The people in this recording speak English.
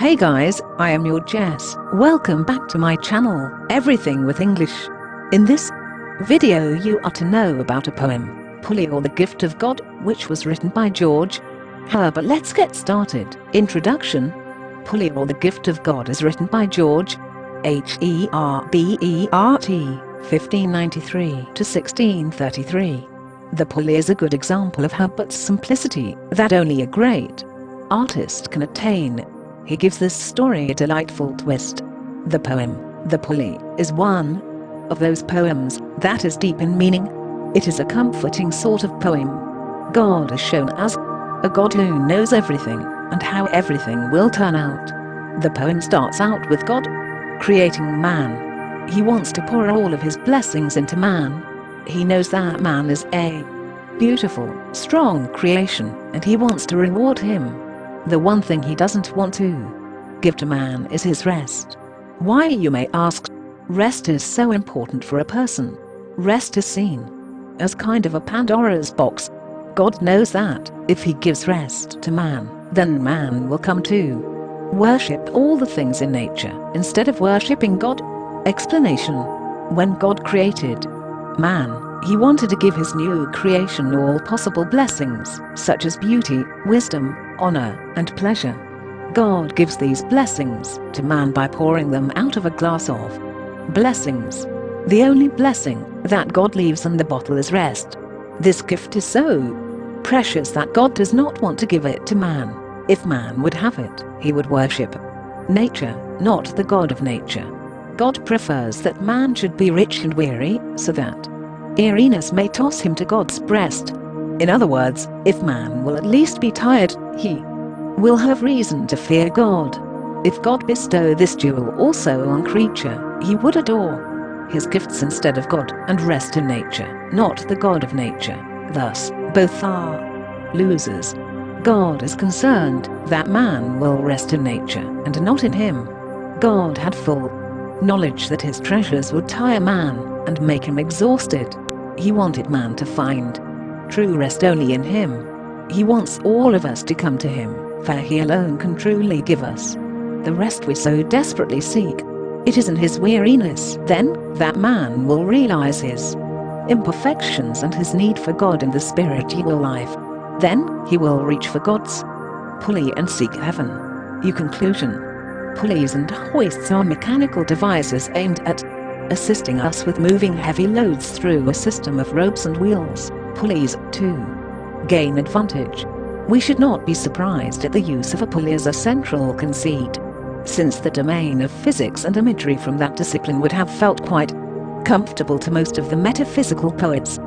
Hey guys, I am your Jess. Welcome back to my channel, Everything with English. In this video you are to know about a poem, Pulley or the Gift of God, which was written by George Herbert. Let's get started. Introduction. Pulley or the Gift of God is written by George Herbert, 1593 to 1633. The Pulley is a good example of Herbert's simplicity that only a great artist can attain. He gives this story a delightful twist. The poem, The Pulley, is one of those poems that is deep in meaning. It is a comforting sort of poem. God is shown as a God who knows everything and how everything will turn out. The poem starts out with God creating man. He wants to pour all of his blessings into man. He knows that man is a beautiful, strong creation, and he wants to reward him. The one thing he doesn't want to give to man is his rest. Why, you may ask? Rest is so important for a person. Rest is seen as kind of a Pandora's box. God knows that if he gives rest to man, then man will come to worship all the things in nature instead of worshipping God. Explanation. When God created man, he wanted to give his new creation all possible blessings, such as beauty, wisdom, honor, and pleasure. God gives these blessings to man by pouring them out of a glass of blessings. The only blessing that God leaves in the bottle is rest. This gift is so precious that God does not want to give it to man. If man would have it, he would worship nature, not the God of nature. God prefers that man should be rich and weary, so that weariness may toss him to God's breast. In other words, if man will at least be tired, he will have reason to fear God. If God bestowed this jewel also on creature, he would adore his gifts instead of God and rest in nature, not the God of nature. Thus, both are losers. God is concerned that man will rest in nature and not in him. God had full knowledge that his treasures would tire man and make him exhausted. He wanted man to find true rest only in him. He wants all of us to come to him, for he alone can truly give us the rest we so desperately seek. It is in his weariness, then, that man will realize his imperfections and his need for God in the spiritual life. Then, he will reach for God's pulley and seek heaven. Conclusion. Pulleys and hoists are mechanical devices aimed at assisting us with moving heavy loads through a system of ropes and wheels. Pulleys, to gain advantage. We should not be surprised at the use of a pulley as a central conceit, since the domain of physics and imagery from that discipline would have felt quite comfortable to most of the metaphysical poets.